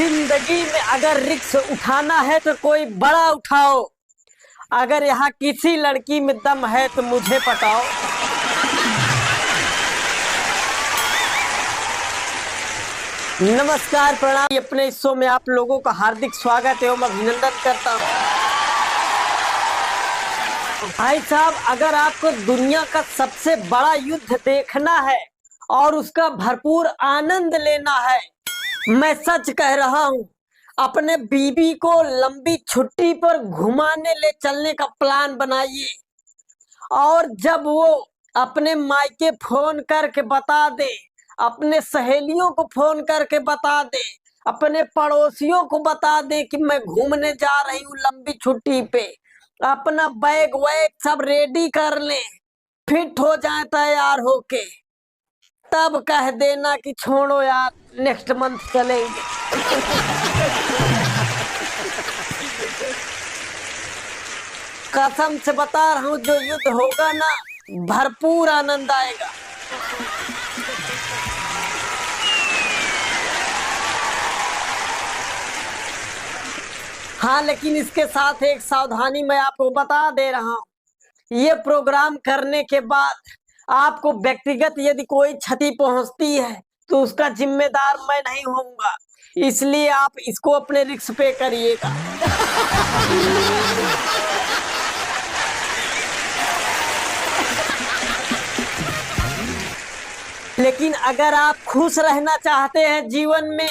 जिंदगी में अगर रिस्क उठाना है तो कोई बड़ा उठाओ। अगर यहाँ किसी लड़की में दम है तो मुझे बताओ। नमस्कार, प्रणाम। अपने इस शो में आप लोगों का हार्दिक स्वागत एवं अभिनंदन करता हूँ। भाई साहब, अगर आपको दुनिया का सबसे बड़ा युद्ध देखना है और उसका भरपूर आनंद लेना है, मैं सच कह रहा हूँ, अपने बीबी को लंबी छुट्टी पर घुमाने ले चलने का प्लान बनाइए। और जब वो अपने मायके फोन करके बता दे, अपने सहेलियों को फोन करके बता दे, अपने पड़ोसियों को बता दे कि मैं घूमने जा रही हूँ लंबी छुट्टी पे, अपना बैग वैग सब रेडी कर ले, फिट हो जाए तैयार होके, तब कह देना कि छोड़ो यार, नेक्स्ट मंथ चलेंगे। कसम से बता रहा हूँ, जो युद्ध होगा ना, भरपूर आनंद आएगा। हाँ, लेकिन इसके साथ एक सावधानी मैं आपको बता दे रहा हूँ। ये प्रोग्राम करने के बाद आपको व्यक्तिगत यदि कोई क्षति पहुंचती है तो उसका जिम्मेदार मैं नहीं होऊंगा, इसलिए आप इसको अपने रिस्क पे करिएगा। लेकिन अगर आप खुश रहना चाहते हैं जीवन में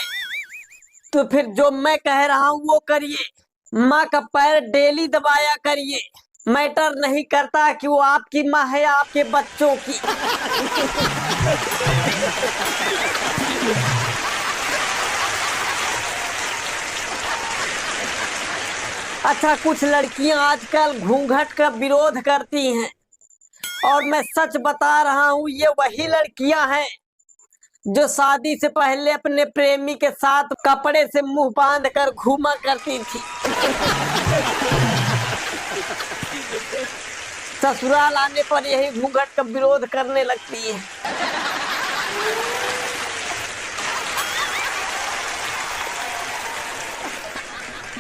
तो फिर जो मैं कह रहा हूँ वो करिए। माँ का पैर डेली दबाया करिए। मैटर नहीं करता कि वो आपकी माँ है या आपके बच्चों की। अच्छा, कुछ लड़कियां आजकल घूंघट का विरोध करती हैं, और मैं सच बता रहा हूँ, ये वही लड़कियां हैं जो शादी से पहले अपने प्रेमी के साथ कपड़े से मुंह बांध कर घूमा करती थी। ससुराल आने पर यही घूंघट का विरोध करने लगती है।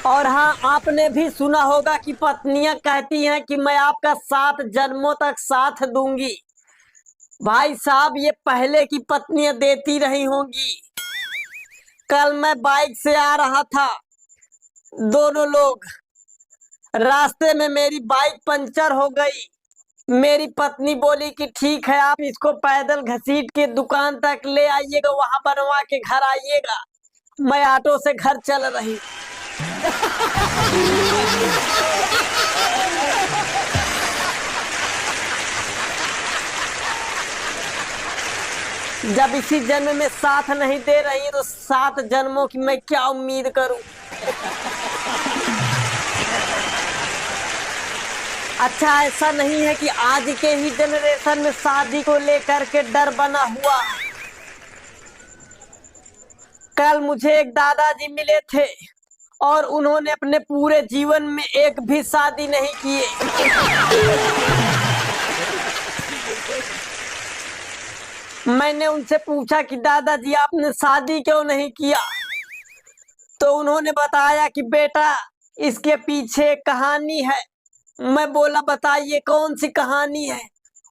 और हाँ, आपने भी सुना होगा कि पत्नियां कहती हैं कि मैं आपका 7 जन्मों तक साथ दूंगी। भाई साहब, ये पहले की पत्नियां देती रही होंगी। कल मैं बाइक से आ रहा था, दोनों लोग, रास्ते में मेरी बाइक पंचर हो गई। मेरी पत्नी बोली कि ठीक है, आप इसको पैदल घसीट के दुकान तक ले आइएगा, वहां बनवा के घर आइएगा। मैं ऑटो से घर चल रही। जब इसी जन्म में साथ नहीं दे रही तो 7 जन्मों की मैं क्या उम्मीद करूं। अच्छा, ऐसा नहीं है कि आज के ही जनरेशन में शादी को लेकर के डर बना हुआ। कल मुझे एक दादाजी मिले थे और उन्होंने अपने पूरे जीवन में एक भी शादी नहीं किए। मैंने उनसे पूछा कि दादाजी, आपने शादी क्यों नहीं किया? तो उन्होंने बताया कि बेटा, इसके पीछे कहानी है। मैं बोला, बताइए कौन सी कहानी है?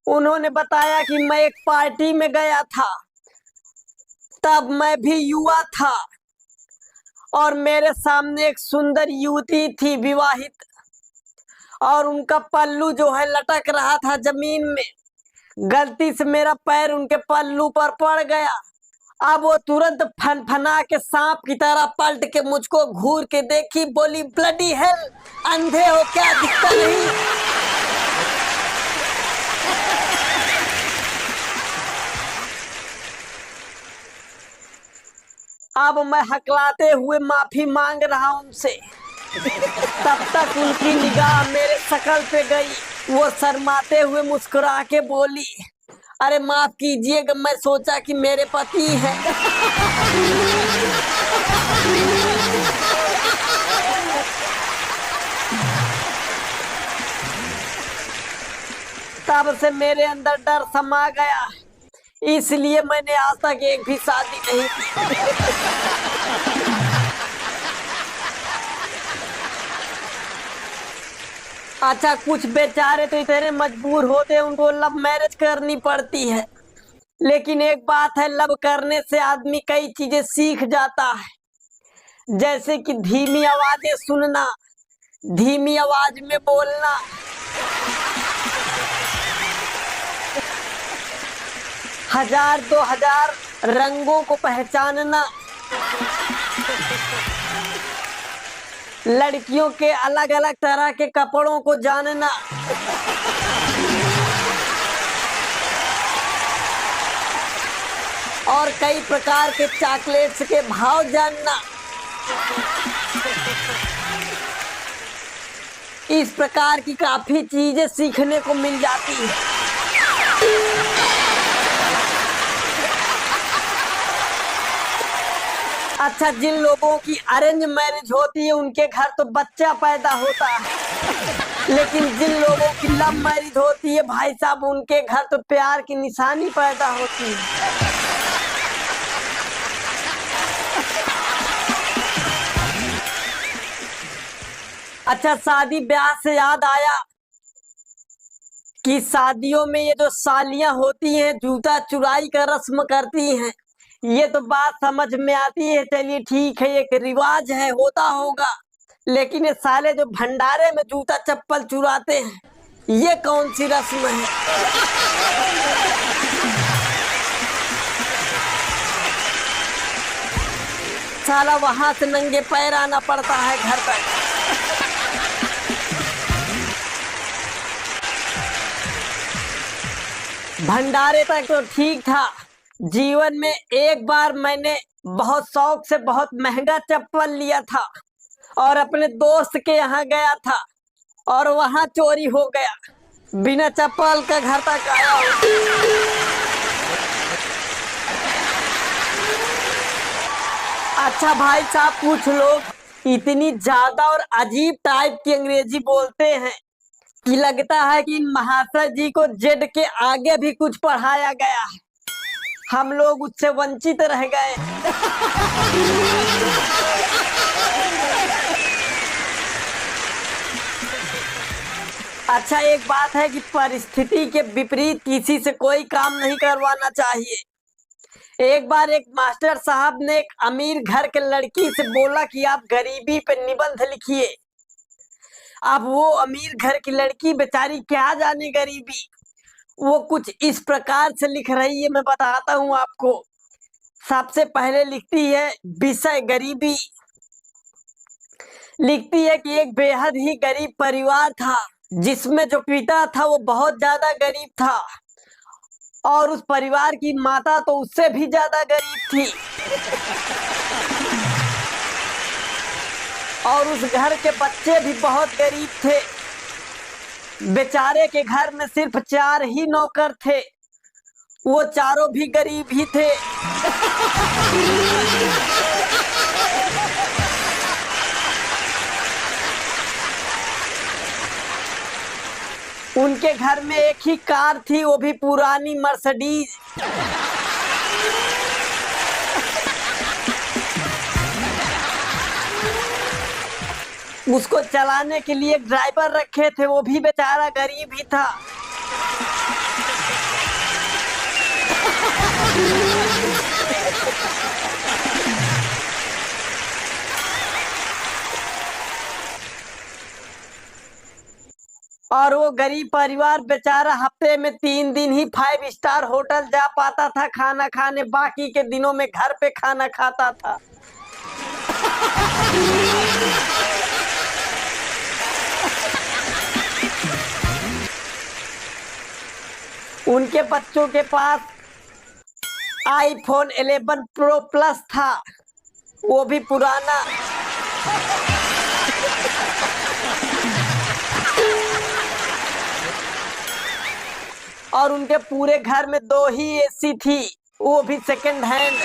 उन्होंने बताया कि मैं एक पार्टी में गया था, तब मैं भी युवा था और मेरे सामने एक सुंदर युवती थी, विवाहित, और उनका पल्लू जो है लटक रहा था जमीन में। गलती से मेरा पैर उनके पल्लू पर पड़ गया। अब वो तुरंत फनफना के सांप की तरह पलट के मुझको घूर के देखी, बोली, ब्लडी हेल, अंधे हो क्या, दिखता नहीं? अब मैं हकलाते हुए माफी मांग रहा हूं उनसे। तब तक उनकी निगाह मेरे शक्ल पे गई। वो शर्माते हुए मुस्कुरा के बोली, अरे माफ कीजिएगा, मैं सोचा कि मेरे पति हैं। तब से मेरे अंदर डर समा गया, इसलिए मैंने आज तक एक भी शादी नहीं की। अच्छा, कुछ बेचारे तो इतने मजबूर होते हैं उनको लव मैरिज करनी पड़ती है। लेकिन एक बात है, लव करने से आदमी कई चीजें सीख जाता है, जैसे कि धीमी आवाजें सुनना, धीमी आवाज में बोलना, हजार दो हजार रंगों को पहचानना, लड़कियों के अलग अलग तरह के कपड़ों को जानना, और कई प्रकार के चॉकलेट्स के भाव जानना। इस प्रकार की काफी चीजें सीखने को मिल जाती है। अच्छा, जिन लोगों की अरेंज मैरिज होती है उनके घर तो बच्चा पैदा होता है, लेकिन जिन लोगों की लव मैरिज होती है भाई साहब, उनके घर तो प्यार की निशानी पैदा होती है। अच्छा, शादी ब्याह से याद आया कि शादियों में ये जो सालियां होती हैं जूता चुराई का रस्म करती हैं, ये तो बात समझ में आती है, चलिए ठीक है, एक रिवाज है, होता होगा। लेकिन ये साले जो भंडारे में जूता चप्पल चुराते हैं, ये कौन सी रस्म है? साला वहां से नंगे पैर आना पड़ता है घर तक। भंडारे तक तो ठीक था। जीवन में एक बार मैंने बहुत शौक से बहुत महंगा चप्पल लिया था और अपने दोस्त के यहाँ गया था और वहां चोरी हो गया। बिना चप्पल का घर तक आया हूँ। अच्छा भाई साहब, कुछ लोग इतनी ज्यादा और अजीब टाइप की अंग्रेजी बोलते हैं कि लगता है कि इन महाशय जी को जेड के आगे भी कुछ पढ़ाया गया है। हम लोग उससे वंचित रह गए। अच्छा, एक बात है कि परिस्थिति के विपरीत किसी से कोई काम नहीं करवाना चाहिए। एक बार एक मास्टर साहब ने एक अमीर घर के लड़की से बोला कि आप गरीबी पे निबंध लिखिए। अब वो अमीर घर की लड़की बेचारी क्या जाने गरीबी, वो कुछ इस प्रकार से लिख रही है, मैं बताता हूँ आपको। सबसे पहले लिखती है विषय गरीबी। लिखती है कि एक बेहद ही गरीब परिवार था जिसमें जो पिता था वो बहुत ज्यादा गरीब था और उस परिवार की माता तो उससे भी ज्यादा गरीब थी और उस घर के बच्चे भी बहुत गरीब थे। बेचारे के घर में सिर्फ 4 ही नौकर थे, वो चारों भी गरीब ही थे। उनके घर में एक ही कार थी, वो भी पुरानी मर्सिडीज। उसको चलाने के लिए ड्राइवर रखे थे, वो भी बेचारा गरीब ही था। और वो गरीब परिवार बेचारा हफ्ते में 3 दिन ही 5 स्टार होटल जा पाता था खाना खाने, बाकी के दिनों में घर पे खाना खाता था। उनके बच्चों के पास iPhone 11 Pro Plus था, वो भी पुराना। और उनके पूरे घर में 2 ही एसी थी, वो भी सेकंड हैंड।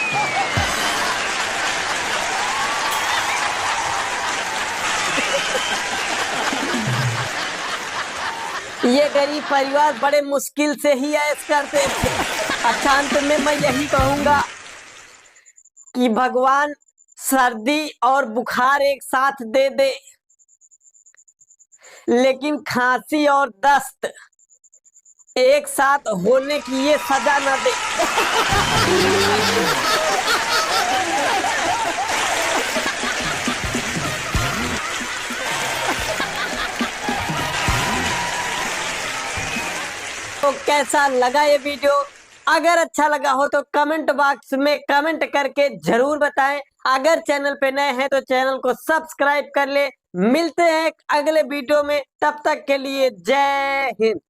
ये गरीब परिवार बड़े मुश्किल से ही ऐश करते थे। अच्छा, अंत में मैं यही कहूंगा कि भगवान सर्दी और बुखार एक साथ दे दे, लेकिन खांसी और दस्त एक साथ होने की ये सजा न दे। तो कैसा लगा ये वीडियो? अगर अच्छा लगा हो तो कमेंट बॉक्स में कमेंट करके जरूर बताएं। अगर चैनल पे नए हैं तो चैनल को सब्सक्राइब कर ले। मिलते हैं अगले वीडियो में, तब तक के लिए जय हिंद।